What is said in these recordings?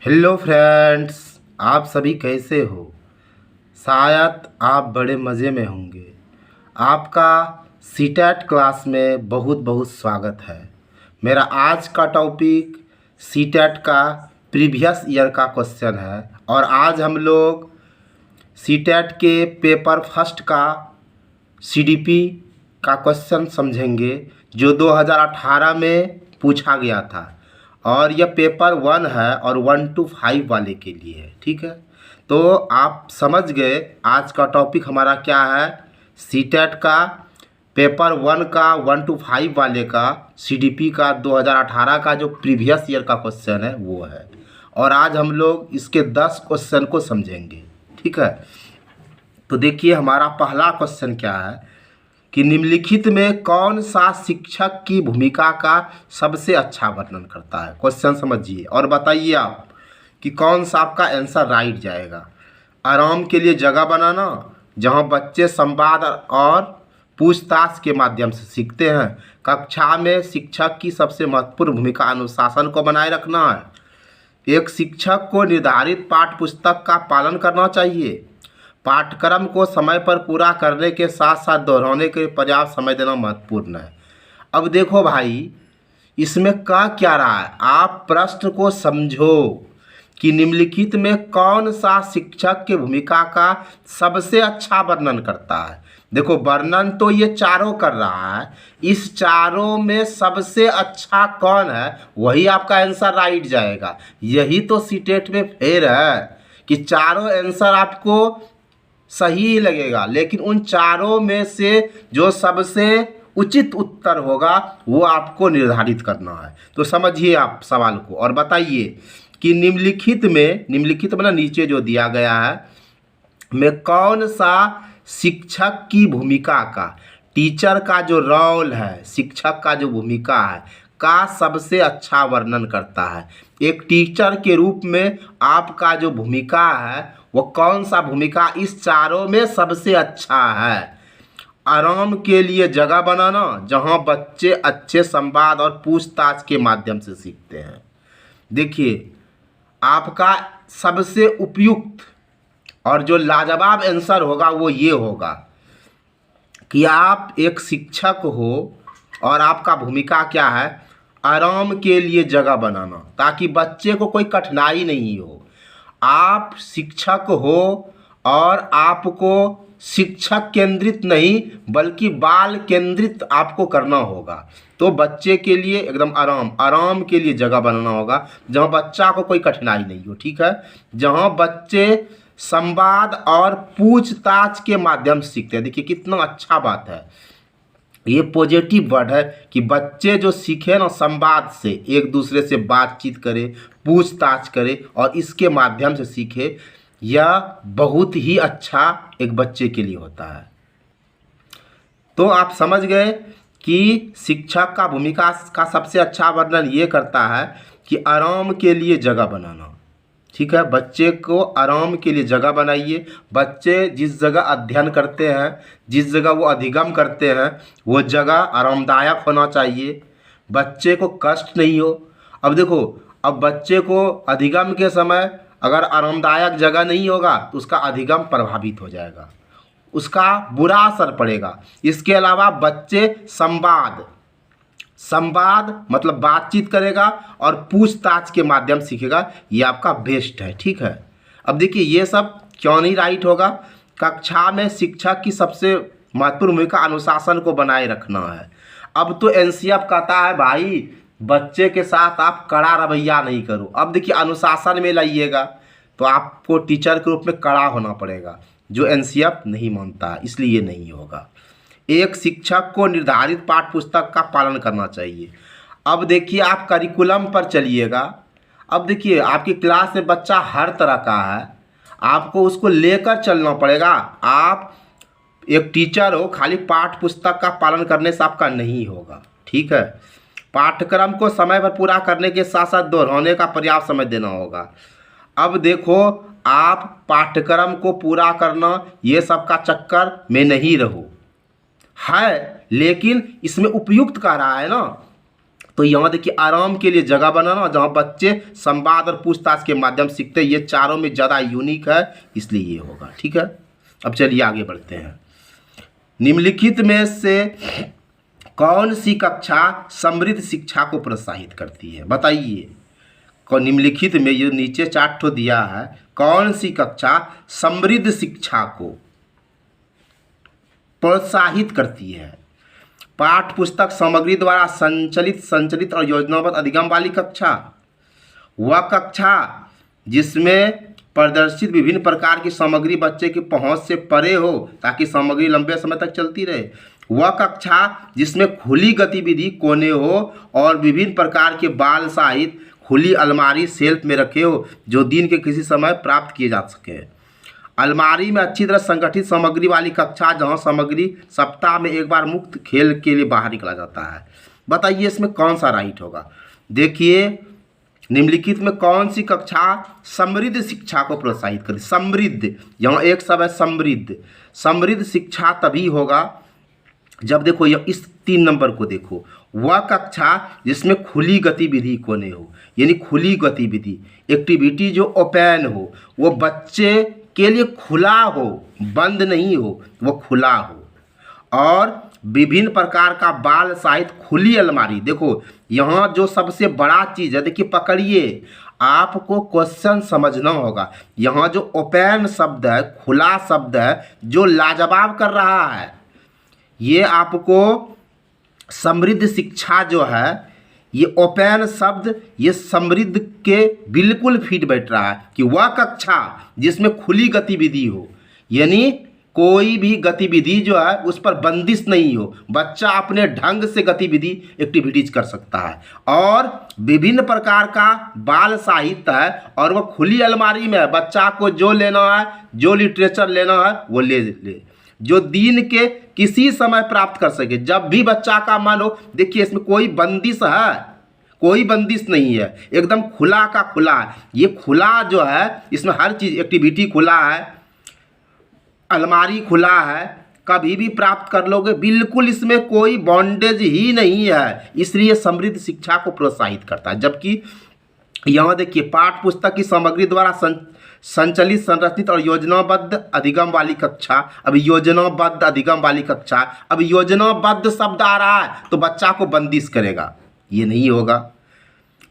Hello friends, आप सभी कैसे हो। शायद आप बड़े मज़े में होंगे। आपका सीटेट क्लास में बहुत बहुत स्वागत है। मेरा आज का टॉपिक सीटेट का प्रीवियस ईयर का क्वेश्चन है और आज हम लोग सीटेट के पेपर फर्स्ट का सीडीपी का क्वेश्चन समझेंगे जो 2018 में पूछा गया था और यह पेपर 1 है और 1 to 5 वाले के लिए है। ठीक है, तो आप समझ गए आज का टॉपिक हमारा क्या है। सीटेट का पेपर 1 का 1 to 5 वाले का सीडीपी का 2018 का जो प्रीवियस ईयर का क्वेश्चन है वो है और आज हम लोग इसके 10 क्वेश्चन को समझेंगे। ठीक है, तो देखिए हमारा पहला क्वेश्चन क्या है कि निम्नलिखित में कौन सा शिक्षक की भूमिका का सबसे अच्छा वर्णन करता है। क्वेश्चन समझिए और बताइए आप कि कौन सा आपका आंसर राइट जाएगा। आराम के लिए जगह बनाना, जहां बच्चे संवाद और पूछताछ के माध्यम से सीखते हैं। कक्षा में शिक्षक की सबसे महत्वपूर्ण भूमिका अनुशासन को बनाए रखना है। एक शिक्षक को निर्धारित पाठ्य पुस्तक का पालन करना चाहिए। पाठ्यक्रम को समय पर पूरा करने के साथ साथ दोहराने के लिए पर्याप्त समय देना महत्वपूर्ण है। अब देखो भाई, इसमें कह क्या रहा है, आप प्रश्न को समझो कि निम्नलिखित में कौन सा शिक्षक की भूमिका का सबसे अच्छा वर्णन करता है। देखो वर्णन तो ये चारों कर रहा है, इस चारों में सबसे अच्छा कौन है वही आपका आंसर राइट जाएगा। यही तो सीटेट में फेर है कि चारों आंसर आपको सही लगेगा, लेकिन उन चारों में से जो सबसे उचित उत्तर होगा वो आपको निर्धारित करना है। तो समझिए आप सवाल को और बताइए कि निम्नलिखित मतलब नीचे जो दिया गया है में कौन सा शिक्षक की भूमिका का, टीचर का जो रोल है, शिक्षक का जो भूमिका है का सबसे अच्छा वर्णन करता है। एक टीचर के रूप में आपका जो भूमिका है वो कौन सा भूमिका इस चारों में सबसे अच्छा है। आराम के लिए जगह बनाना, जहां बच्चे अच्छे संवाद और पूछताछ के माध्यम से सीखते हैं। देखिए आपका सबसे उपयुक्त और जो लाजवाब आंसर होगा वो ये होगा कि आप एक शिक्षक हो और आपका भूमिका क्या है, आराम के लिए जगह बनाना ताकि बच्चे को कोई कठिनाई नहीं हो। आप शिक्षक हो और आपको शिक्षक केंद्रित नहीं बल्कि बाल केंद्रित आपको करना होगा। तो बच्चे के लिए एकदम आराम के लिए जगह बनाना होगा जहां बच्चा को कोई कठिनाई नहीं हो। ठीक है, जहां बच्चे संवाद और पूछताछ के माध्यम से सीखते हैं। देखिए कितना अच्छा बात है, ये पॉजिटिव वर्ड है कि बच्चे जो सीखे ना संवाद से, एक दूसरे से बातचीत करे, पूछताछ करे और इसके माध्यम से सीखे, यह बहुत ही अच्छा एक बच्चे के लिए होता है। तो आप समझ गए कि शिक्षक का भूमिका का सबसे अच्छा वर्णन ये करता है कि आराम के लिए जगह बनाना। ठीक है, बच्चे को आराम के लिए जगह बनाइए। बच्चे जिस जगह अध्ययन करते हैं, जिस जगह वो अधिगम करते हैं, वो जगह आरामदायक होना चाहिए, बच्चे को कष्ट नहीं हो। अब देखो, अब बच्चे को अधिगम के समय अगर आरामदायक जगह नहीं होगा तो उसका अधिगम प्रभावित हो जाएगा, उसका बुरा असर पड़ेगा। इसके अलावा बच्चे संवाद मतलब बातचीत करेगा और पूछताछ के माध्यम सीखेगा, ये आपका बेस्ट है। ठीक है, अब देखिए ये सब क्यों नहीं राइट होगा। कक्षा में शिक्षक की सबसे महत्वपूर्ण भूमिका अनुशासन को बनाए रखना है। अब तो एनसीएफ कहता है भाई बच्चे के साथ आप कड़ा रवैया नहीं करो। अब देखिए अनुशासन में लाइएगा तो आपको टीचर के रूप में कड़ा होना पड़ेगा, जो एनसीएफ नहीं मानता, इसलिए नहीं होगा। एक शिक्षक को निर्धारित पाठ्य पुस्तक का पालन करना चाहिए। अब देखिए आप करिकुलम पर चलिएगा। अब देखिए आपकी क्लास में बच्चा हर तरह का है, आपको उसको लेकर चलना पड़ेगा। आप एक टीचर हो, खाली पाठ्य पुस्तक का पालन करने से आपका नहीं होगा। ठीक है, पाठ्यक्रम को समय पर पूरा करने के साथ साथ दोहराने का पर्याप्त समय देना होगा। अब देखो आप पाठ्यक्रम को पूरा करना ये सब का चक्कर में नहीं रहो है, लेकिन इसमें उपयुक्त कह रहा है ना, तो यहाँ देखिए आराम के लिए जगह बनाना, जहाँ बच्चे संवाद और पूछताछ के माध्यम सीखते हैं, ये चारों में ज़्यादा यूनिक है, इसलिए ये होगा। ठीक है, अब चलिए आगे बढ़ते हैं। निम्नलिखित में से कौन सी कक्षा समृद्ध शिक्षा को प्रोत्साहित करती है? बताइए, निम्नलिखित में ये नीचे 4 ठो दिया है, कौन सी कक्षा समृद्ध शिक्षा को प्रोत्साहित करती है? पाठ पुस्तक सामग्री द्वारा संचलित और योजनाबद्ध अधिगम वाली कक्षा, वह कक्षा जिसमें प्रदर्शित विभिन्न प्रकार की सामग्री बच्चे की पहुंच से परे हो ताकि सामग्री लंबे समय तक चलती रहे, वह कक्षा जिसमें खुली गतिविधि कोने हो और विभिन्न प्रकार के बाल साहित्य खुली अलमारी शेल्फ में रखे हो जो दिन के किसी समय प्राप्त किए जा सके। अलमारी में अच्छी तरह संगठित सामग्री वाली कक्षा जहां सामग्री सप्ताह में एक बार मुक्त खेल के लिए बाहर निकला जाता है। बताइए इसमें कौन सा राइट होगा? देखिए, निम्नलिखित में कौन सी कक्षा समृद्ध शिक्षा को प्रोत्साहित करे? समृद्ध, यहाँ एक शब्द है समृद्ध। समृद्ध शिक्षा तभी होगा जब, देखो ये इस 3 नंबर को देखो, वह कक्षा जिसमें खुली गतिविधि कोने हो, यानी खुली गतिविधि एक्टिविटी जो ओपन हो, वो बच्चे के लिए खुला हो, बंद नहीं हो, वो खुला हो, और विभिन्न प्रकार का बाल साहित्य खुली अलमारी। देखो यहाँ जो सबसे बड़ा चीज़ है, देखिए पकड़िए, आपको क्वेश्चन समझना होगा। यहाँ जो ओपन शब्द है, खुला शब्द है, जो लाजवाब कर रहा है, ये आपको समृद्ध शिक्षा जो है, ये ओपन शब्द ये समृद्ध के बिल्कुल फिट बैठ रहा है कि वह कक्षा जिसमें खुली गतिविधि हो, यानी कोई भी गतिविधि जो है उस पर बंदिश नहीं हो, बच्चा अपने ढंग से गतिविधि एक्टिविटीज कर सकता है, और विभिन्न प्रकार का बाल साहित्य है और वह खुली अलमारी में है। बच्चा को जो लेना है, जो लिटरेचर लेना है वो ले, जो दिन के किसी समय प्राप्त कर सके, जब भी बच्चा का मन हो। देखिए इसमें कोई बंदिश है, कोई बंदिश नहीं है, एकदम खुला का खुला है। ये खुला जो है, इसमें हर चीज़, एक्टिविटी खुला है, अलमारी खुला है, कभी भी प्राप्त कर लोगे, बिल्कुल इसमें कोई बॉन्डेज ही नहीं है, इसलिए समृद्ध शिक्षा को प्रोत्साहित करता है। जबकि यहाँ देखिए, पाठ पुस्तक की सामग्री द्वारा संचलित, संरचित और योजनाबद्ध अधिगम वाली कक्षा। अब योजनाबद्ध अधिगम वाली कक्षा, अब योजनाबद्ध शब्द आ रहा है तो बच्चा को बंदिश करेगा, ये नहीं होगा।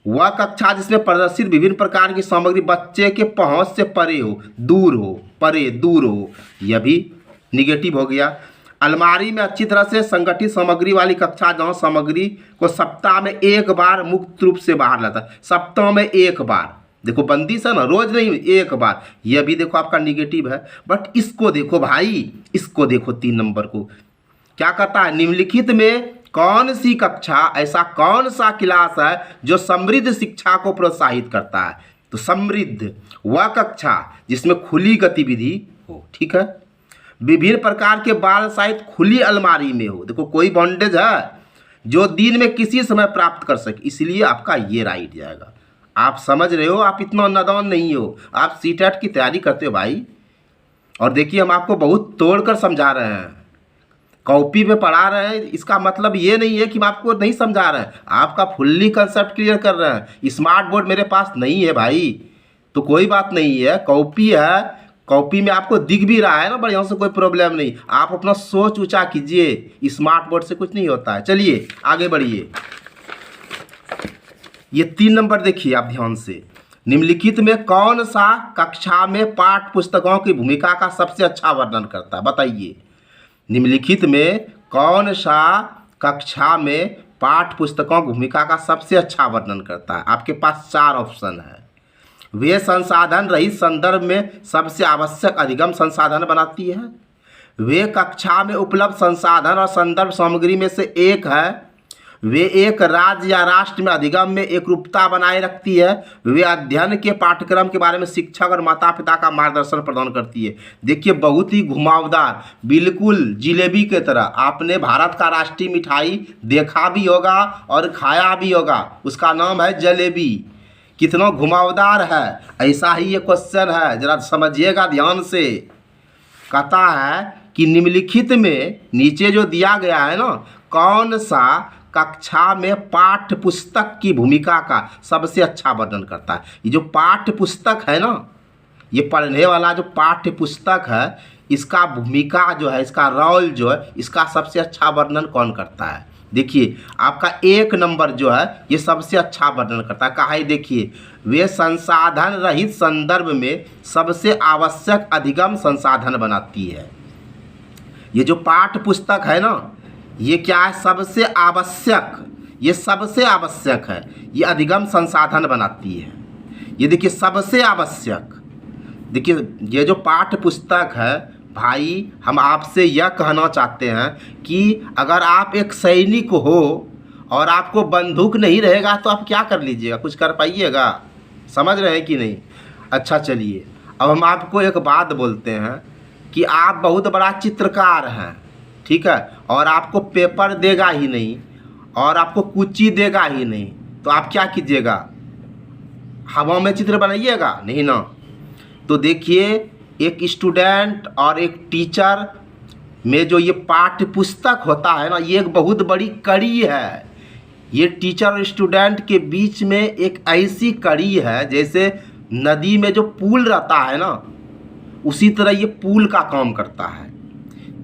वह कक्षा जिसमें प्रदर्शित विभिन्न प्रकार की सामग्री बच्चे के पहुंच से परे हो, दूर हो, परे दूर हो, यह भी निगेटिव हो गया। अलमारी में अच्छी तरह से संगठित सामग्री वाली कक्षा जहां सामग्री को सप्ताह में एक बार मुक्त रूप से बाहर लाता है, सप्ताह में एक बार। देखो बंदिश है ना, रोज नहीं, एक बार, यह भी देखो आपका निगेटिव है। बट इसको देखो भाई, इसको देखो 3 नंबर को क्या कहता है, निम्नलिखित में कौन सी कक्षा, ऐसा कौन सा क्लास है जो समृद्ध शिक्षा को प्रोत्साहित करता है? तो समृद्ध वह कक्षा जिसमें खुली गतिविधि हो, ठीक है, विभिन्न प्रकार के बाल साहित्य खुली अलमारी में हो। देखो कोई बॉन्डेज है, जो दिन में किसी समय प्राप्त कर सके, इसलिए आपका ये राइट जाएगा। आप समझ रहे हो, आप इतना नादान नहीं हो, आप सीटेट की तैयारी करते हो भाई। और देखिए हम आपको बहुत तोड़कर समझा रहे हैं, कॉपी पे पढ़ा रहे हैं, इसका मतलब ये नहीं है कि हम आपको नहीं समझा रहे हैं, आपका फुल्ली कंसेप्ट क्लियर कर रहे हैं। स्मार्ट बोर्ड मेरे पास नहीं है भाई, तो कोई बात नहीं है, कॉपी है, कॉपी में आपको दिख भी रहा है ना बढ़िया से, कोई प्रॉब्लम नहीं। आप अपना सोच ऊंचा कीजिए, स्मार्ट बोर्ड से कुछ नहीं होता है। चलिए आगे बढ़िए, ये 3 नंबर देखिए आप ध्यान से। निम्नलिखित में कौन सा कक्षा में पाठ पुस्तकों की भूमिका का सबसे अच्छा वर्णन करता है? बताइए, निम्नलिखित में कौन सा कक्षा में पाठ पुस्तकों की भूमिका का सबसे अच्छा वर्णन करता है? आपके पास 4 ऑप्शन है। वे संसाधन रहित संदर्भ में सबसे आवश्यक अधिगम संसाधन बनाती है, वे कक्षा में उपलब्ध संसाधन और संदर्भ सामग्री में से एक है, वे एक राज्य या राष्ट्र में अधिगम में एकरूपता बनाए रखती है, वे अध्ययन के पाठ्यक्रम के बारे में शिक्षक और माता पिता का मार्गदर्शन प्रदान करती है। देखिए बहुत ही घुमावदार, बिल्कुल जिलेबी की तरह। आपने भारत का राष्ट्रीय मिठाई देखा भी होगा और खाया भी होगा, उसका नाम है जलेबी। कितना घुमावदार है, ऐसा ही ये क्वेश्चन है, जरा समझिएगा ध्यान से। कहता है कि निम्नलिखित में, नीचे जो दिया गया है ना, कौन सा कक्षा में पाठ्य पुस्तक की भूमिका का सबसे अच्छा वर्णन करता है। ये जो पाठ्य पुस्तक है ना, ये पढ़ने वाला जो पाठ्य पुस्तक है, इसका भूमिका जो है, इसका रोल जो है, इसका सबसे अच्छा वर्णन कौन करता है? देखिए आपका 1 नंबर जो है ये सबसे अच्छा वर्णन करता है। कहा है, देखिए, वे संसाधन रहित संदर्भ में सबसे आवश्यक अधिगम संसाधन बनाती है। ये जो पाठ्य पुस्तक है ना, ये क्या है? सबसे आवश्यक, ये सबसे आवश्यक है, ये अधिगम संसाधन बनाती है। ये देखिए सबसे आवश्यक। देखिए ये जो पाठ्य पुस्तक है भाई, हम आपसे यह कहना चाहते हैं कि अगर आप एक सैनिक हो और आपको बंदूक नहीं रहेगा तो आप क्या कर लीजिएगा? कुछ कर पाइएगा? समझ रहे हैं कि नहीं? अच्छा चलिए, अब हम आपको एक बात बोलते हैं कि आप बहुत बड़ा चित्रकार हैं, ठीक है, और आपको पेपर देगा ही नहीं और आपको कुची देगा ही नहीं, तो आप क्या कीजिएगा? हवा में चित्र बनाइएगा? नहीं ना। तो देखिए एक स्टूडेंट और एक टीचर में जो ये पाठ्य पुस्तक होता है ना, ये एक बहुत बड़ी कड़ी है। ये टीचर और स्टूडेंट के बीच में एक ऐसी कड़ी है जैसे नदी में जो पुल रहता है ना, उसी तरह ये पुल का काम करता है।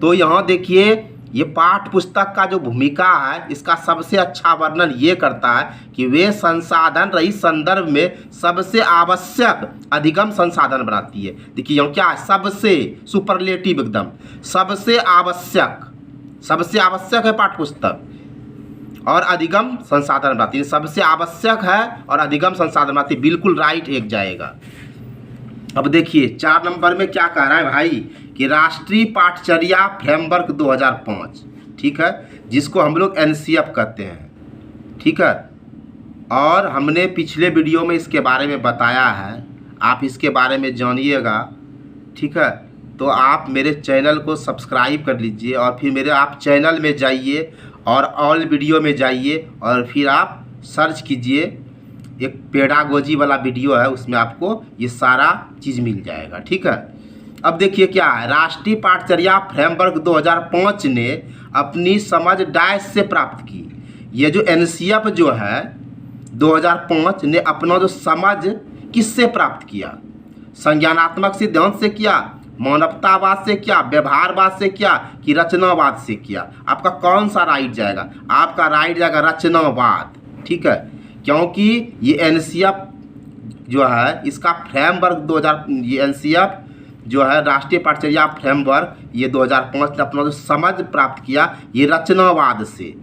तो यहाँ देखिए ये पाठ्य पुस्तक का जो भूमिका है, इसका सबसे अच्छा वर्णन ये करता है कि वे संसाधन रहित संदर्भ में सबसे आवश्यक अधिगम संसाधन बनाती है। देखिए यहाँ क्या है? सबसे, सुपरलेटिव एकदम, सबसे आवश्यक, सबसे आवश्यक है पाठ्य पुस्तक और अधिगम संसाधन बनाती है। सबसे आवश्यक है और अधिगम संसाधन बनाती है, बिल्कुल राइट एक जाएगा। अब देखिए 4 नंबर में क्या कह रहा है भाई कि राष्ट्रीय पाठचर्या फ्रेमवर्क 2005, ठीक है, जिसको हम लोग NCF कहते हैं, ठीक है, और हमने पिछले वीडियो में इसके बारे में बताया है, आप इसके बारे में जानिएगा, ठीक है। तो आप मेरे चैनल को सब्सक्राइब कर लीजिए और फिर मेरे आप चैनल में जाइए और ऑल वीडियो में जाइए और फिर आप सर्च कीजिए, एक पेडागोजी वाला वीडियो है, उसमें आपको ये सारा चीज़ मिल जाएगा, ठीक है। अब देखिए क्या है, राष्ट्रीय पाठचर्या फ्रेमवर्क 2005 ने अपनी समझ डैश से प्राप्त की। ये जो NCF जो है 2005 ने अपना जो समझ किससे प्राप्त किया? संज्ञानात्मक सिद्धांत से किया, मानवतावाद से किया, व्यवहारवाद से किया कि रचनावाद से किया? आपका कौन सा राइट जाएगा? आपका राइट जाएगा रचनावाद, ठीक है, क्योंकि ये NCF जो है इसका फ्रेमवर्क 2000, ये NCF जो है राष्ट्रीय पाठचर्या फ्रेमवर्क, ये 2005 ने अपना जो समझ प्राप्त किया ये रचनावाद से।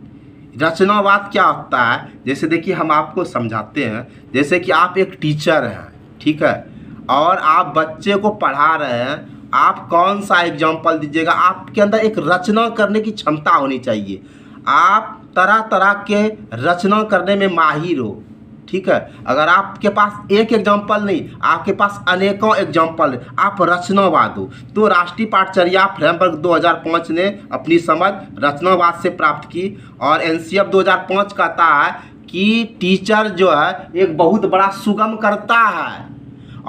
रचनावाद क्या होता है? जैसे देखिए हम आपको समझाते हैं, जैसे कि आप एक टीचर हैं, ठीक है, और आप बच्चे को पढ़ा रहे हैं, आप कौन सा एग्जाम्पल दीजिएगा? आपके अंदर एक रचना करने की क्षमता होनी चाहिए, आप तरह तरह के रचना करने में माहिर हो, ठीक है। अगर आपके पास एक एग्जाम्पल नहीं, आपके पास अनेकों एग्जाम्पल, आप रचनावाद हो। तो राष्ट्रीय पाठचर्या फ्रेमवर्क 2005 ने अपनी समझ रचनावाद से प्राप्त की और NCF 2005 कहता है कि टीचर जो है एक बहुत बड़ा सुगम करता है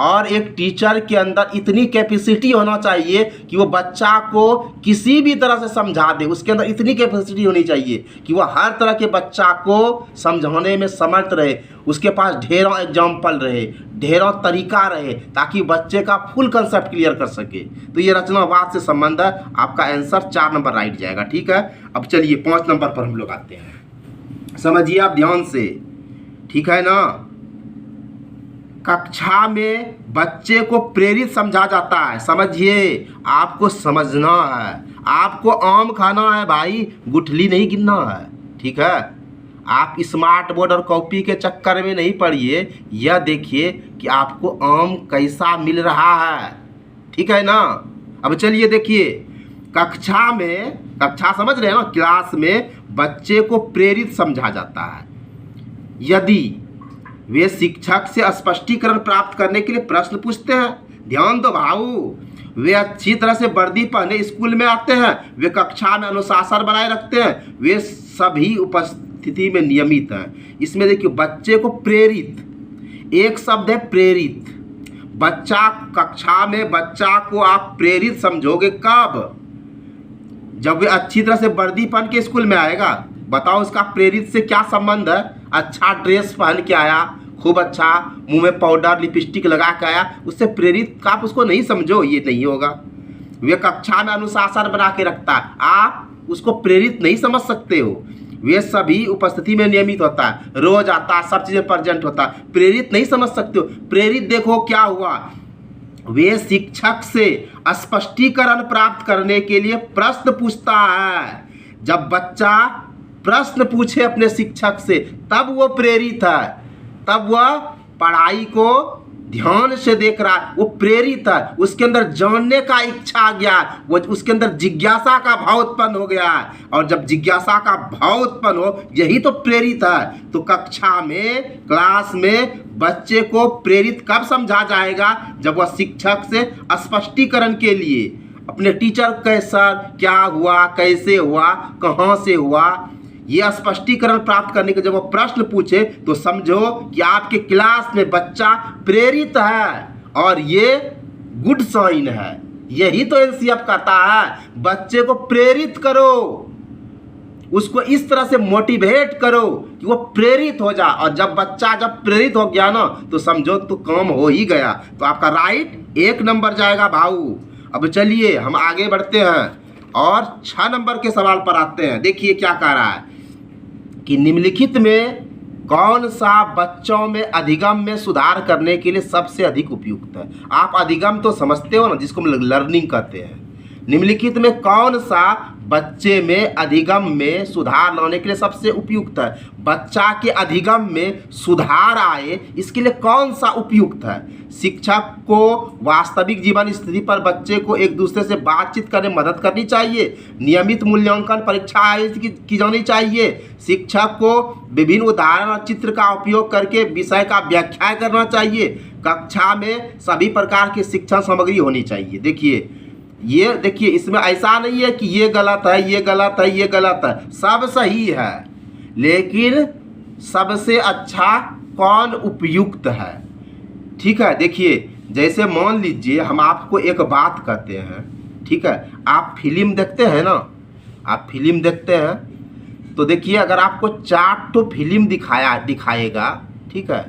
और एक टीचर के अंदर इतनी कैपेसिटी होना चाहिए कि वो बच्चा को किसी भी तरह से समझा दे। उसके अंदर इतनी कैपेसिटी होनी चाहिए कि वो हर तरह के बच्चा को समझाने में समर्थ रहे, उसके पास ढेरों एग्जाम्पल रहे, ढेरों तरीका रहे, ताकि बच्चे का फुल कंसेप्ट क्लियर कर सके। तो ये रचनावाद से संबंध है। आपका आंसर 4 नंबर राइट जाएगा, ठीक है। अब चलिए 5 नंबर पर हम लोग आते हैं, समझिए आप ध्यान से, ठीक है ना। कक्षा में बच्चे को प्रेरित समझा जाता है, समझिए, आपको समझना है, आपको आम खाना है भाई, गुठली नहीं गिनना है, ठीक है। आप स्मार्ट बोर्ड और कॉपी के चक्कर में नहीं पड़िए, यह देखिए कि आपको आम कैसा मिल रहा है, ठीक है ना। अब चलिए देखिए, कक्षा में, कक्षा समझ रहे हैं ना, क्लास में बच्चे को प्रेरित समझा जाता है यदि वे शिक्षक से स्पष्टीकरण प्राप्त करने के लिए प्रश्न पूछते हैं। ध्यान दो भाऊ, वे अच्छी तरह से वर्दी पहने स्कूल में आते हैं, वे कक्षा में अनुशासन बनाए रखते हैं, वे सभी उपस्थिति में नियमित हैं। इसमें देखिए बच्चे को प्रेरित, एक शब्द है प्रेरित। बच्चा कक्षा में, बच्चा को आप प्रेरित समझोगे कब? जब वे अच्छी तरह से वर्दी पहन के स्कूल में आएगा, बताओ उसका प्रेरित से क्या संबंध है? अच्छा ड्रेस पहन के आया, खूब अच्छा मुंह में पाउडर लिपस्टिक लगा के आया, उससे प्रेरित आप उसको नहीं समझो, ये नहीं होगा। वे कक्षा में अनुशासन बना के रखता है, आप उसको प्रेरित नहीं समझ सकते हो। वे सभी उपस्थिति में नियमित होता है, रोज आता है, सब चीजें प्रेजेंट होता है, प्रेरित नहीं समझ सकते हो। प्रेरित देखो क्या हुआ, वे शिक्षक से स्पष्टीकरण प्राप्त करने के लिए प्रश्न पूछता है। जब बच्चा प्रश्न पूछे अपने शिक्षक से तब वो प्रेरित है, तब वह पढ़ाई को ध्यान से देख रहा है, वो प्रेरित है, उसके अंदर जानने का इच्छा आ गया, वो उसके अंदर जिज्ञासा का भाव उत्पन्न हो गया है। और जब जिज्ञासा का भाव उत्पन्न हो, यही तो प्रेरित है। तो कक्षा में, क्लास में बच्चे को प्रेरित कब समझा जाएगा? जब वह शिक्षक से स्पष्टीकरण के लिए अपने टीचर के सर क्या हुआ, कैसे हुआ, कहाँ से हुआ, ये स्पष्टीकरण प्राप्त करने के जब वो प्रश्न पूछे तो समझो कि आपके क्लास में बच्चा प्रेरित है, और ये गुड साइन है। यही तो एनसीएफ कहता है, बच्चे को प्रेरित करो, उसको इस तरह से मोटिवेट करो कि वो प्रेरित हो जा। और जब बच्चा जब प्रेरित हो गया ना, तो समझो तो काम हो ही गया, तो आपका राइट 1 नंबर जाएगा भाऊ। अब चलिए हम आगे बढ़ते हैं और 6 नंबर के सवाल पर आते हैं। देखिए क्या कह रहा है कि निम्नलिखित में कौन सा बच्चों में अधिगम में सुधार करने के लिए सबसे अधिक उपयुक्त है? आप अधिगम तो समझते हो ना, जिसको हम लर्निंग कहते हैं। निम्नलिखित में कौन सा बच्चे में अधिगम में सुधार लाने के लिए सबसे उपयुक्त है? बच्चा के अधिगम में सुधार आए, इसके लिए कौन सा उपयुक्त है? शिक्षक को वास्तविक जीवन स्थिति पर बच्चे को एक दूसरे से बातचीत करने में मदद करनी चाहिए। नियमित मूल्यांकन परीक्षा आयोजित की जानी चाहिए। शिक्षक को विभिन्न उदाहरण और चित्र का उपयोग करके विषय का व्याख्या करना चाहिए। कक्षा में सभी प्रकार की शिक्षण सामग्री होनी चाहिए। देखिए इसमें ऐसा नहीं है कि ये गलत है, ये गलत है, ये गलत है, सब सही है, लेकिन सबसे अच्छा कौन उपयुक्त है? ठीक है, देखिए जैसे मान लीजिए हम आपको एक बात कहते हैं, ठीक है, आप फिल्म देखते हैं ना, आप फिल्म देखते हैं तो देखिए अगर आपको 4 तो फिल्म दिखाएगा, ठीक है,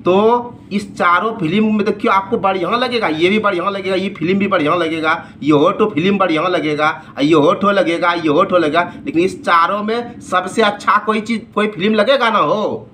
तो इस चारों फिल्म में देखिए आपको बढ़िया लगेगा, ये भी बढ़िया लगेगा, ये फिल्म भी बढ़िया लगेगा, ये होठो फिल्म बढ़िया लगेगा, ये होठो लगेगा, ये होठो लगेगा, लेकिन इस चारों में सबसे अच्छा कोई फिल्म लगेगा ना हो।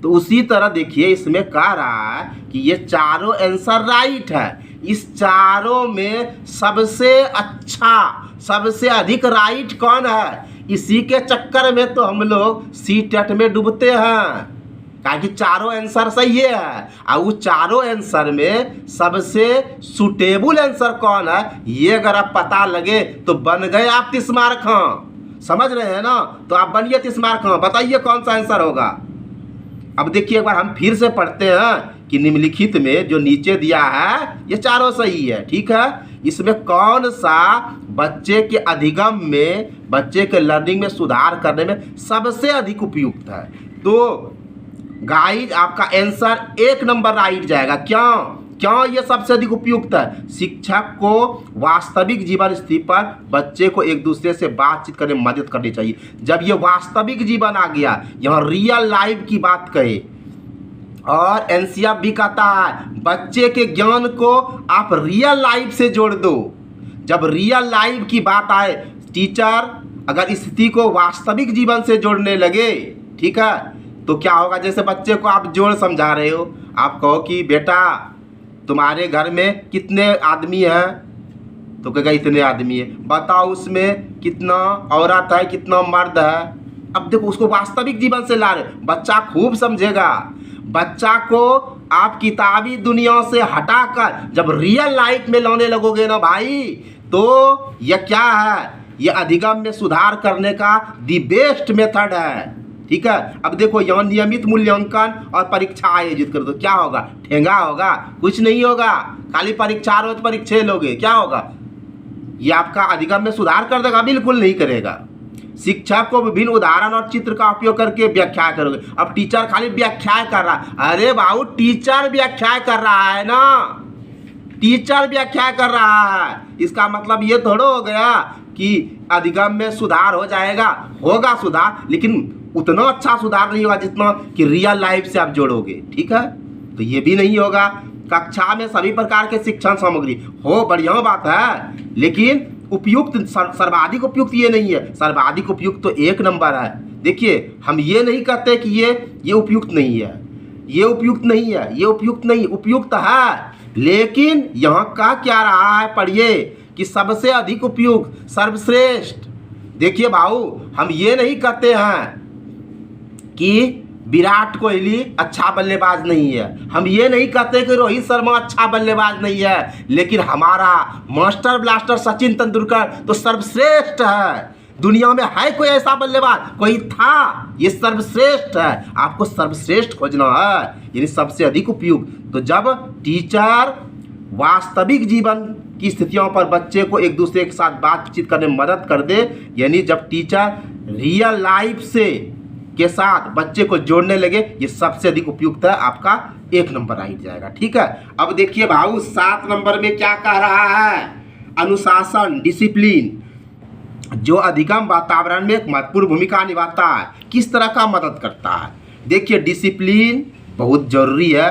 तो उसी तरह देखिए इसमें कह रहा है कि ये चारों आंसर राइट है। इस चारों में सबसे अच्छा, सबसे अधिक राइट कौन है? इसी के चक्कर में तो हम लोग सीटेट में डूबते हैं, ताकि चारों आंसर सही है। और उस चारों आंसर में सबसे सुटेबल आंसर कौन है, ये अगर आप पता लगे तो बन गए आप 30 मार्क। समझ रहे हैं ना? तो आप बनिए 30 मार्क। बताइए कौन सा आंसर होगा। अब देखिए एक बार हम फिर से पढ़ते हैं कि निम्नलिखित में जो नीचे दिया है ये चारों सही है, ठीक है। इसमें कौन सा बच्चे के अधिगम में, बच्चे के लर्निंग में सुधार करने में सबसे अधिक उपयुक्त है? तो गाइज आपका आंसर 1 नंबर राइट जाएगा। क्यों ये सबसे अधिक उपयुक्त है? शिक्षक को वास्तविक जीवन स्थिति पर बच्चे को एक दूसरे से बातचीत करने में मदद करनी चाहिए। जब ये वास्तविक जीवन आ गया, यहाँ रियल लाइफ की बात कहे, और एनसीएफ भी कहता है बच्चे के ज्ञान को आप रियल लाइफ से जोड़ दो। जब रियल लाइफ की बात आए, टीचर अगर स्थिति को वास्तविक जीवन से जोड़ने लगे, ठीक है, तो क्या होगा? जैसे बच्चे को आप जोड़ समझा रहे हो, आप कहो कि बेटा तुम्हारे घर में कितने आदमी हैं, तो कहेगा इतने आदमी है। बताओ उसमें कितना औरत है, कितना मर्द है। अब देखो उसको वास्तविक जीवन से ला रहे, बच्चा खूब समझेगा। बच्चा को आप किताबी दुनिया से हटाकर जब रियल लाइफ में लाने लगोगे ना भाई, तो यह क्या है? यह अधिगम में सुधार करने का दी बेस्ट मेथड है, ठीक है। अब देखो यहाँ नियमित मूल्यांकन और परीक्षा आयोजित कर दो, क्या होगा? ठेंगा होगा? कुछ नहीं होगा। खाली परीक्षा रोज परीक्षा लोगे, क्या होगा? ये आपका अधिगम में सुधार कर देगा? बिल्कुल नहीं करेगा। शिक्षक को विभिन्न उदाहरण और चित्र का उपयोग करके व्याख्या करोगे। अब टीचर खाली व्याख्या कर रहा है, अरे बाबू टीचर व्याख्या कर रहा है ना, टीचर व्याख्या कर रहा है, इसका मतलब ये थोड़ा हो गया कि अधिगम में सुधार हो जाएगा, होगा सुधार, लेकिन उतना अच्छा सुधार नहीं होगा जितना कि रियल लाइफ से आप जोड़ोगे। ठीक है, तो ये भी नहीं होगा। कक्षा में सभी प्रकार के शिक्षण सामग्री हो, बढ़िया बात है, लेकिन उपयुक्त, सर्वाधिक उपयुक्त ये नहीं है। सर्वाधिक उपयुक्त तो 1 नंबर है। देखिए, हम ये नहीं कहते कि ये उपयुक्त नहीं है, ये उपयुक्त नहीं है, ये उपयुक्त नहीं, उपयुक्त है, लेकिन यहाँ का क्या रहा है, पढ़िए कि सबसे अधिक उपयुक्त, सर्वश्रेष्ठ। देखिए भाऊ, हम ये नहीं कहते हैं कि विराट कोहली अच्छा बल्लेबाज नहीं है, हम ये नहीं कहते कि रोहित शर्मा अच्छा बल्लेबाज नहीं है, लेकिन हमारा मास्टर ब्लास्टर सचिन तेंदुलकर तो सर्वश्रेष्ठ है। दुनिया में है कोई ऐसा बल्लेबाज? कोई था? ये सर्वश्रेष्ठ है। आपको सर्वश्रेष्ठ खोजना है, यानी सबसे अधिक उपयुक्त। तो जब टीचर वास्तविक जीवन की स्थितियों पर बच्चे को एक दूसरे के साथ बातचीत करने में मदद कर दे, यानी जब टीचर रियल लाइफ से के साथ बच्चे को जोड़ने लगे, ये सबसे अधिक उपयुक्त है। आपका 1 नंबर आ जाएगा। ठीक है, अब देखिए भाऊ 7 नंबर में क्या कह रहा है, अनुशासन, डिसिप्लिन, जो अधिगम वातावरण में एक महत्वपूर्ण भूमिका निभाता है। किस तरह का मदद करता है? देखिए, डिसिप्लिन बहुत जरूरी है।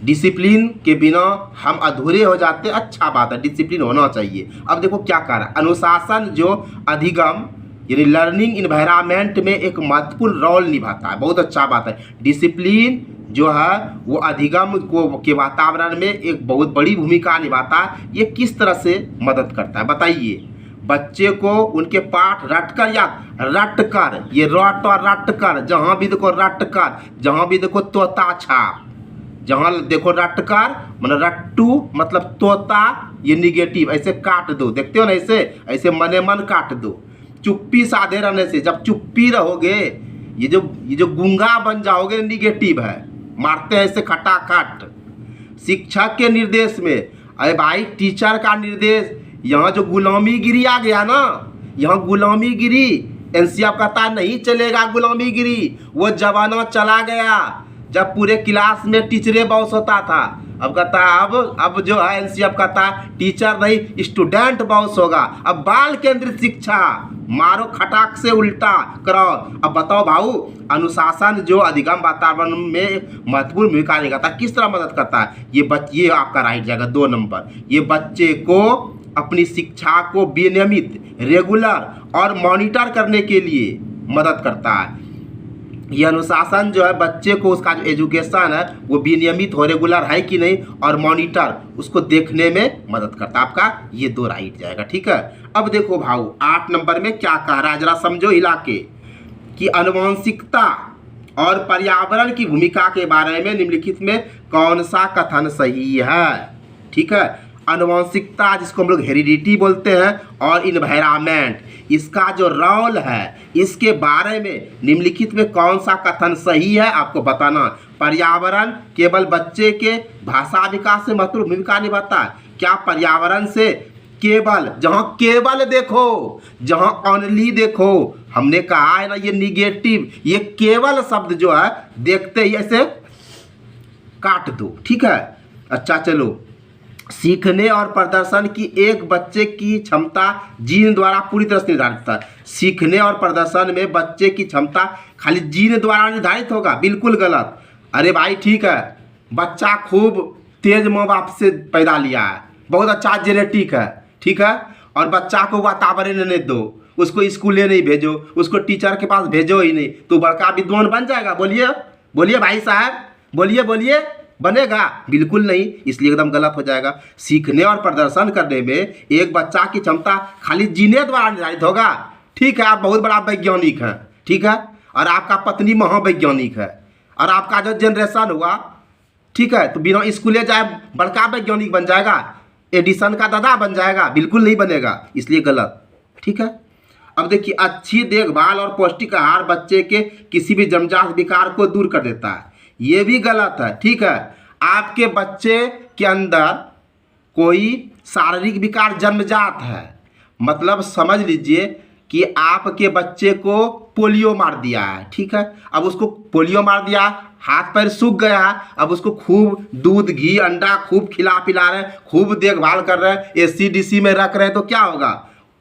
डिसिप्लिन के बिना हम अधूरे हो जाते हैं। अच्छा बात है, डिसिप्लिन होना चाहिए। अब देखो क्या कह रहा है, अनुशासन जो अधिगम यानी लर्निंग इन्वायरमेंट में एक महत्वपूर्ण रोल निभाता है। बहुत अच्छा बात है। डिसिप्लिन जो है वो अधिगम को के वातावरण में एक बहुत बड़ी भूमिका निभाता है। ये किस तरह से मदद करता है बताइए? बच्चे को उनके पाठ रट कर, ये रट और रट कर, जहाँ भी देखो रट कर, जहाँ भी देखो तोता छाप, जहाँ देखो रट कर मतलब रट्टू मतलब तोता, ये निगेटिव, ऐसे काट दो। देखते हो ना, ऐसे मने मन काट दो। चुप्पी साधे रहने से, जब चुप्पी रहोगे, ये जो गूंगा बन जाओगे, निगेटिव है। मारते हैं ऐसे खटाखट। शिक्षक के निर्देश में, अरे भाई टीचर का निर्देश, यहाँ जो गुलामीगिरी आ गया ना, यहाँ गुलामीगिरी, एनसीएफ कहता नहीं चलेगा गुलामीगिरी। वो जमाना चला गया जब पूरे क्लास में टीचरे बॉस होता था। अब कहता है अब जो है एनसीएफ कहता है टीचर नहीं स्टूडेंट बॉस होगा। अब बाल केंद्रित शिक्षा, मारो खटाक से उल्टा करो। अब बताओ भाऊ, अनुशासन जो अधिगम वातावरण में महत्वपूर्ण भूमिका निभाता है, किस तरह मदद करता है? ये आपका राइट जाएगा 2 नंबर। ये बच्चे को अपनी शिक्षा को विनियमित, रेगुलर और मॉनिटर करने के लिए मदद करता है। ये अनुशासन जो है बच्चे को उसका जो एजुकेशन है वो विनियमित हो, रेगुलर है कि नहीं, और मॉनिटर उसको देखने में मदद करता है। आपका ये 2 राइट जाएगा। ठीक है, अब देखो भाऊ 8 नंबर में क्या कह रहा है, जरा समझो हिला के, कि आनुवंशिकता और पर्यावरण की भूमिका के बारे में निम्नलिखित में कौन सा कथन सही है? ठीक है, आनुवंशिकता जिसको हम लोग हेरिडिटी बोलते हैं, और इन्वायरमेंट, इसका जो रोल है, इसके बारे में निम्नलिखित में कौन सा कथन सही है आपको बताना। पर्यावरण केवल बच्चे के भाषा विकास से महत्वपूर्ण भूमिका निभाता है। क्या पर्यावरण से केवल, जहाँ केवल देखो, जहाँ ऑनली देखो, हमने कहा है ना ये निगेटिव, ये केवल शब्द जो है देखते ही ऐसे काट दो। ठीक है, अच्छा चलो, सीखने और प्रदर्शन की एक बच्चे की क्षमता जीन द्वारा पूरी तरह से निर्धारित है। सीखने और प्रदर्शन में बच्चे की क्षमता खाली जीन द्वारा निर्धारित होगा? बिल्कुल गलत। अरे भाई ठीक है, बच्चा खूब तेज माँ बाप से पैदा लिया है, बहुत अच्छा जेनेटिक है, ठीक है, और बच्चा को वातावरण नहीं दो, उसको स्कूले नहीं भेजो, उसको टीचर के पास भेजो ही नहीं, तो बड़का विद्वान बन जाएगा? बोलिए भाई साहब, बोलिए बनेगा? बिल्कुल नहीं, इसलिए एकदम गलत हो जाएगा। सीखने और प्रदर्शन करने में एक बच्चा की क्षमता खाली जीने द्वारा निर्धारित होगा। ठीक है, आप बहुत बड़ा वैज्ञानिक हैं, ठीक है, और आपका पत्नी महावैज्ञानिक है, और आपका जो जनरेशन हुआ, ठीक है, तो बिना स्कूले जाए बड़का वैज्ञानिक बन जाएगा, एडिसन का दादा बन जाएगा? बिल्कुल नहीं बनेगा, इसलिए गलत। ठीक है, अब देखिए, अच्छी देखभाल और पौष्टिक आहार बच्चे के किसी भी जन्मजात विकार को दूर कर देता है। ये भी गलत है। ठीक है, आपके बच्चे के अंदर कोई शारीरिक विकार जन्मजात है, मतलब समझ लीजिए कि आपके बच्चे को पोलियो मार दिया है। ठीक है, अब उसको पोलियो मार दिया, हाथ पैर सूख गया है, अब उसको खूब दूध घी अंडा खूब खिला पिला रहे हैं, खूब देखभाल कर रहे हैं, एसी डीसी में रख रहे हैं, तो क्या होगा?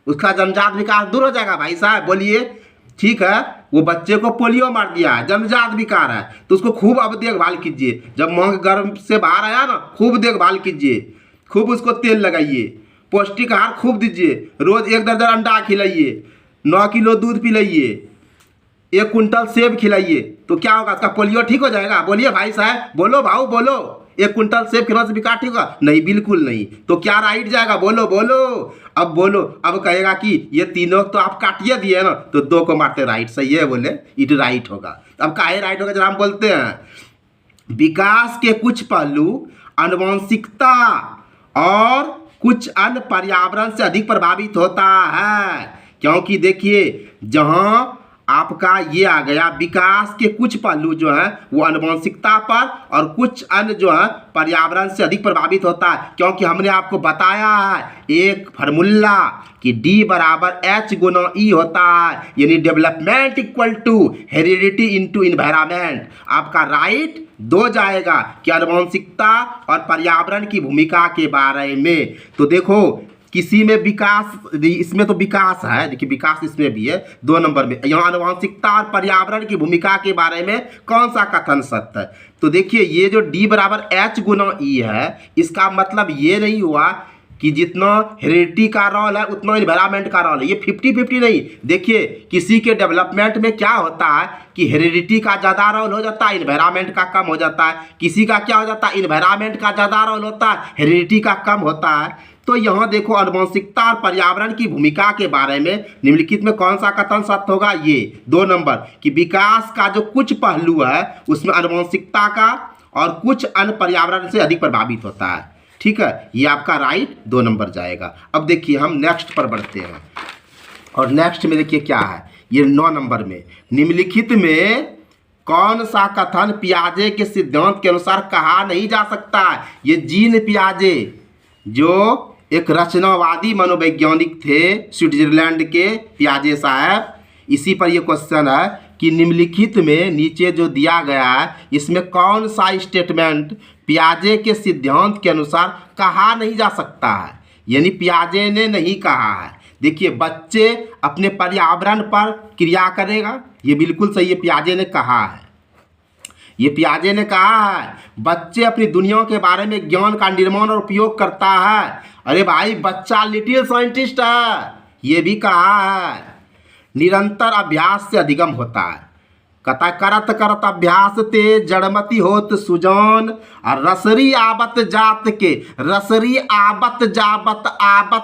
उसका जन्मजात विकार दूर हो जाएगा भाई साहब, बोलिए। ठीक है, वो बच्चे को पोलियो मार दिया है, जन्मजात विकार है, तो उसको खूब अब देखभाल कीजिए। जब मां के गर्भ से बाहर आया ना, खूब देखभाल कीजिए, खूब उसको तेल लगाइए, पौष्टिक आहार खूब दीजिए, रोज 1 दर्जन अंडा खिलाइए, 9 किलो दूध पिलाइए, 1 कुंटल सेब खिलाइए, तो क्या होगा, उसका पोलियो ठीक हो जाएगा। बोलिए भाई साहब, बोलो भाऊ बोलो, 1 कुंटल सेब खिलाने से विकार ठीक होगा? नहीं, बिल्कुल नहीं। तो क्या राइट जाएगा, बोलो बोलो, अब बोलो। अब कहेगा कि ये तीनों तो आप काटिए दिए ना, तो 2 को मारते राइट, सही है, बोले इट राइट होगा। अब काहे राइट होगा, जब हम बोलते हैं विकास के कुछ पहलू आनुवंशिकता और कुछ अन्य पर्यावरण से अधिक प्रभावित होता है। क्योंकि देखिए, जहां आपका ये आ गया, विकास के कुछ पहलू जो है वो आनुवंशिकता पर और कुछ अन्य जो है पर्यावरण से अधिक प्रभावित होता है। क्योंकि हमने आपको बताया है एक फार्मूला कि D बराबर H गुना E होता है, यानी development equal to heredity into environment. आपका राइट 2 जाएगा कि आनुवंशिकता और पर्यावरण की भूमिका के बारे में। तो देखो, किसी में विकास, इसमें तो विकास है, देखिए विकास इसमें भी है 2 नंबर में। यहाँ आनुवंशिकता और पर्यावरण की भूमिका के बारे में कौन सा कथन सत्य है? तो देखिए, ये जो D बराबर H गुना E है, इसका मतलब ये नहीं हुआ कि जितना हेरिडिटी का रोल है उतना इन्वायरमेंट का रोल है। ये 50-50 नहीं। देखिए, किसी के डेवलपमेंट में क्या होता है कि हेरिडिटी का ज़्यादा रोल हो जाता है, इन्वायरमेंट का कम हो जाता है। किसी का क्या हो जाता है, इन्वायरमेंट का ज़्यादा रोल होता है, हेरिडिटी का कम होता है। तो यहाँ देखो, आनुवंशिकता और पर्यावरण की भूमिका के बारे में निम्नलिखित में कौन सा कथन सत्य होगा? ये 2 नंबर कि विकास का जो कुछ पहलू है उसमें आनुवंशिकता का और कुछ अन्य पर्यावरण से अधिक प्रभावित होता है। ठीक है, ये आपका राइट 2 नंबर जाएगा। अब देखिए, हम नेक्स्ट पर बढ़ते हैं, और नेक्स्ट में देखिए क्या है, ये 9 नंबर में निम्नलिखित में कौन सा कथन पियाजे के सिद्धांत के अनुसार कहा नहीं जा सकता है? ये जीन पियाजे जो एक रचनावादी मनोवैज्ञानिक थे, स्विट्जरलैंड के पियाजे साहब, इसी पर यह क्वेश्चन है कि निम्नलिखित में नीचे जो दिया गया है इसमें कौन सा स्टेटमेंट पियाजे के सिद्धांत के अनुसार कहा नहीं जा सकता है, यानी पियाजे ने नहीं कहा है। देखिए, बच्चे अपने पर्यावरण पर क्रिया करेगा, ये बिल्कुल सही है, पियाजे ने कहा है। ये पियाजे ने कहा है बच्चे अपनी दुनिया के बारे में ज्ञान का निर्माण और उपयोग करता है। अरे भाई, बच्चा लिटिल साइंटिस्ट है, ये भी कहा है। निरंतर अभ्यास से अधिगम होता है। कथा करत करत अभ्यास ते जड़मती होत सुजान, और रसरी आबत जात के, रसरी आबत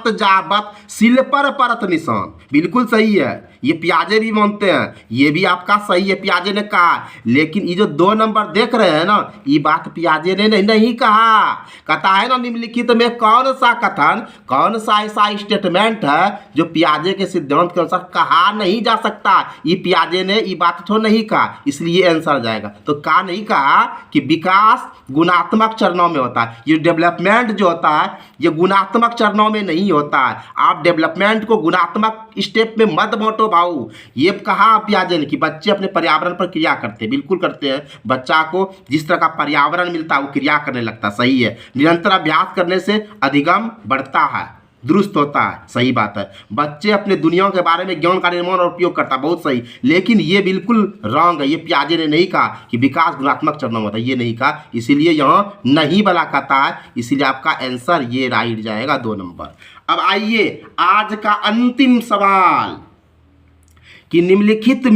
जाबत सिल पर परत निशान। बिल्कुल सही है, ये पियाजे भी मानते हैं, ये भी आपका सही है, पियाजे ने कहा। लेकिन ये जो 2 नंबर देख रहे हैं ना, ये बात पियाजे ने नहीं कहा। कहता है ना, निम्नलिखित में कौन सा कथन, कौन सा ऐसा स्टेटमेंट है जो पियाजे के सिद्धांत के अनुसार कहा नहीं जा सकता? ये पियाजे ने ये बात तो नहीं कहा, इसलिए आंसर जाएगा। तो कहा नहीं कहा कि विकास गुणात्मक चरणों में होता है। ये डेवलपमेंट जो होता है ये गुणात्मक चरणों में नहीं होता है। आप डेवलपमेंट को गुणात्मक स्टेप में मत बांटो भाऊ। ये कहा पियाजे ने कि बच्चे अपने पर्यावरण पर क्रिया करते हैं, बिल्कुल करते हैं। बच्चा को जिस तरह का पर्यावरण मिलता है वो क्रिया करने लगता है, सही है। निरंतर अभ्यास करने से अधिगम बढ़ता है, दुरुस्त होता है, सही बात है। बच्चे अपने दुनिया के बारे में ज्ञान का निर्माण और उपयोग करता है, बहुत सही। लेकिन ये बिल्कुल रॉन्ग है, ये पियाजे ने नहीं कहा कि विकास गुणात्मक चरणों में होता है, ये नहीं कहा, इसीलिए यहाँ नहीं वाला कहता है, इसीलिए आपका आंसर ये राइट जाएगा 2 नंबर। अब आइए आज का अंतिम सवाल कि निम्नलिखित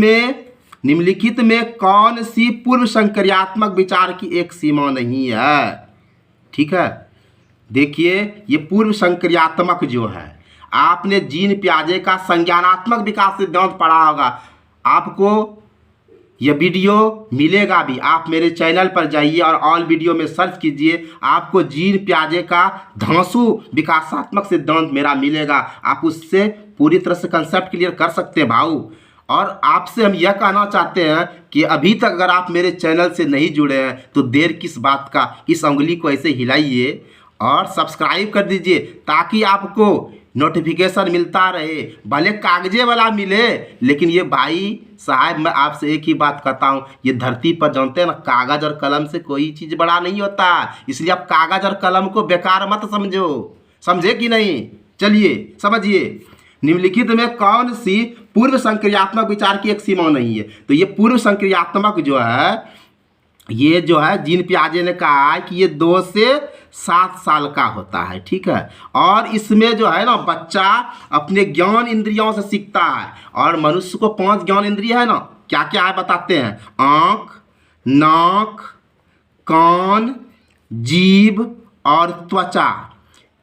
में कौन सी पूर्व संक्रियात्मक विचार की एक सीमा नहीं है? ठीक है, देखिए, ये पूर्व संक्रियात्मक जो है, आपने जीन पियाजे का संज्ञानात्मक विकास सिद्धांत पढ़ा होगा। आपको यह वीडियो मिलेगा भी, आप मेरे चैनल पर जाइए और ऑल वीडियो में सर्च कीजिए, आपको जीन पियाजे का धांसू विकासात्मक सिद्धांत मेरा मिलेगा। आप उससे पूरी तरह से कंसेप्ट क्लियर कर सकते हैं भाऊ। और आपसे हम यह कहना चाहते हैं कि अभी तक अगर आप मेरे चैनल से नहीं जुड़े हैं तो देर किस बात का, इस उंगली को ऐसे हिलाइए और सब्सक्राइब कर दीजिए ताकि आपको नोटिफिकेशन मिलता रहे। भले कागजे वाला मिले, लेकिन ये भाई साहब, मैं आपसे एक ही बात कहता हूँ, ये धरती पर जानते हैं ना, कागज और कलम से कोई चीज़ बड़ा नहीं होता। इसलिए आप कागज और कलम को बेकार मत समझो, समझे कि नहीं? चलिए समझिए। निम्नलिखित में कौन सी पूर्व संक्रियात्मक विचार की एक सीमा नहीं है? तो ये पूर्व संक्रियात्मक जो है, ये जो है जीन पियाजे ने कहा है कि ये 2 से 7 साल का होता है, ठीक है। और इसमें जो है ना बच्चा अपने ज्ञान इंद्रियों से सीखता है। और मनुष्य को 5 ज्ञान इंद्रिय है ना, क्या क्या है बताते हैं। आँख, नाक, कान, जीभ और त्वचा,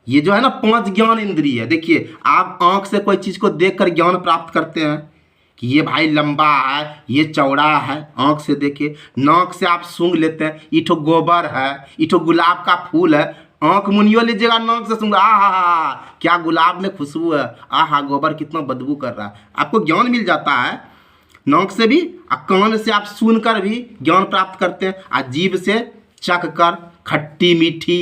ये जो है ना 5 ज्ञान इंद्रिय है। देखिए, आप आँख से कोई चीज़ को देखकर ज्ञान प्राप्त करते हैं कि ये भाई लंबा है, ये चौड़ा है, आँख से देखिए। नाक से आप सूंघ लेते हैं, इठो गोबर है, इठो गुलाब का फूल है, आँख मुनियो लीजिएगा, नाक से सूंघ, आहा क्या गुलाब में खुशबू है, आहा गोबर कितना बदबू कर रहा है, आपको ज्ञान मिल जाता है नाक से भी। और कान से आप सुनकर भी ज्ञान प्राप्त करते हैं। और जीभ से चख कर खट्टी मीठी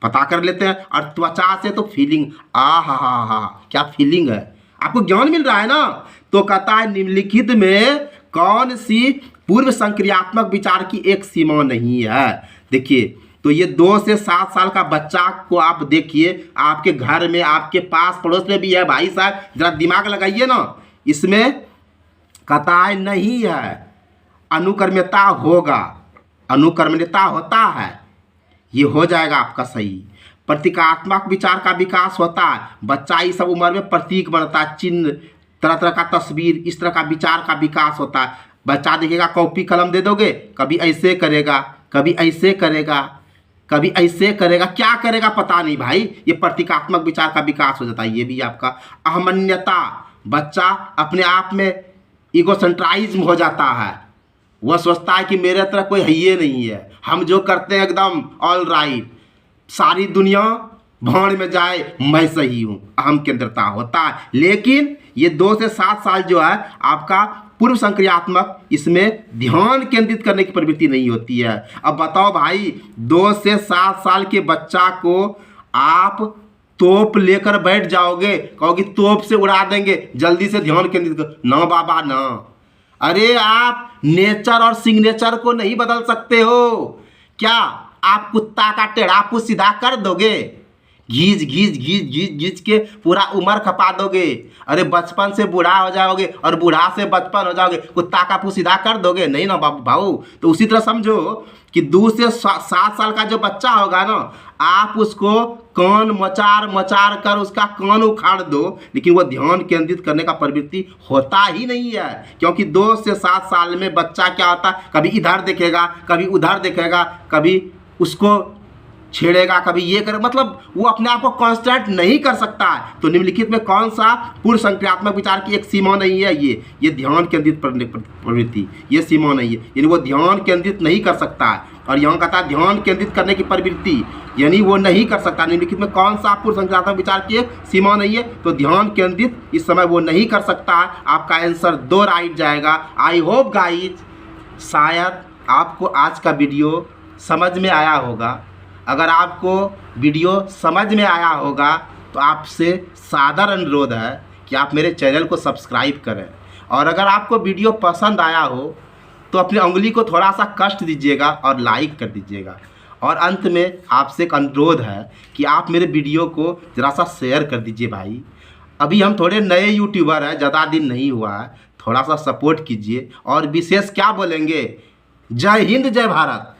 पता कर लेते हैं। और त्वचा से तो फीलिंग, आहा क्या फीलिंग है, आपको ज्ञान मिल रहा है ना। तो कहता है निम्नलिखित में कौन सी पूर्व संक्रियात्मक विचार की एक सीमा नहीं है। देखिए, तो ये 2 से 7 साल का बच्चा को आप देखिए, आपके घर में, आपके पास पड़ोस में भी है। भाई साहब जरा दिमाग लगाइए ना, इसमें कहता है नहीं है, अनुकर्म्यता होगा, अनुकर्मण्यता होता है, ये हो जाएगा आपका सही। प्रतीकात्मक विचार का विकास होता है, बच्चा इस सब उम्र में प्रतीक बनता है, चिन्ह, तरह तरह का तस्वीर, इस तरह का विचार का विकास होता है। बच्चा देखिएगा, कॉपी कलम दे दोगे, कभी ऐसे करेगा, कभी ऐसे करेगा, कभी ऐसे करेगा, क्या करेगा पता नहीं भाई। ये प्रतीकात्मक विचार का विकास हो जाता है। ये भी आपका अहमन्यता, बच्चा अपने आप में ईगोसेंट्राइज्म हो जाता है, वह सोचता है कि मेरे तरह कोई है ही नहीं है, हम जो करते हैं एकदम ऑल राइट, सारी दुनिया भाड़ में जाए मैं सही हूँ, अहम केंद्रता होता है। लेकिन ये 2 से 7 साल जो है आपका पूर्व संक्रियात्मक, इसमें ध्यान केंद्रित करने की प्रवृत्ति नहीं होती है। अब बताओ भाई, 2 से 7 साल के बच्चा को आप तोप लेकर बैठ जाओगे, कहोगे तोप से उड़ा देंगे, जल्दी से ध्यान केंद्रित कर, ना बाबा ना। अरे आप नेचर और सिग्नेचर को नहीं बदल सकते हो क्या? आप कुत्ता का टेढ़ापू सीधा कर दोगे? घींच घींच घींच घींच घींच के पूरा उम्र खपा दोगे। अरे बचपन से बूढ़ा हो जाओगे और बूढ़ा से बचपन हो जाओगे, कुत्ता का पूछ सीधा कर दोगे? नहीं ना बाबू भाऊ। तो उसी तरह समझो कि 2 से 7 साल का जो बच्चा होगा ना, आप उसको कान मचार मचार कर उसका कान उखाड़ दो, लेकिन वो ध्यान केंद्रित करने का प्रवृत्ति होता ही नहीं है। क्योंकि 2 से 7 साल में बच्चा क्या होता है, कभी इधर देखेगा, कभी उधर देखेगा, कभी उसको छेड़ेगा, कभी ये करे, मतलब वो अपने आप को कांस्टेंट नहीं कर सकता है। तो निम्नलिखित में कौन सा पूर्व संक्रियात्मक विचार की एक सीमा नहीं है? ये ध्यान केंद्रित प्रवृत्ति, ये सीमा नहीं है, यानी वो ध्यान केंद्रित नहीं कर सकता है। और यहाँ कहता है ध्यान केंद्रित करने की प्रवृत्ति, यानी वो नहीं कर सकता। निम्नलिखित में कौन सा पूर्व संक्रियात्मक विचार की एक सीमा नहीं है? तो ध्यान केंद्रित इस समय वो नहीं कर सकता है। आपका आंसर 2 राइट जाएगा। आई होप गाइज, शायद आपको आज का वीडियो समझ में आया होगा। अगर आपको वीडियो समझ में आया होगा तो आपसे सादर अनुरोध है कि आप मेरे चैनल को सब्सक्राइब करें। और अगर आपको वीडियो पसंद आया हो तो अपनी उंगली को थोड़ा सा कष्ट दीजिएगा और लाइक कर दीजिएगा। और अंत में आपसे एक अनुरोध है कि आप मेरे वीडियो को ज़रा सा शेयर कर दीजिए भाई। अभी हम थोड़े नए यूट्यूबर हैं, ज़्यादा दिन नहीं हुआ है, थोड़ा सा सपोर्ट कीजिए। और विशेष क्या बोलेंगे, जय हिंद जय भारत।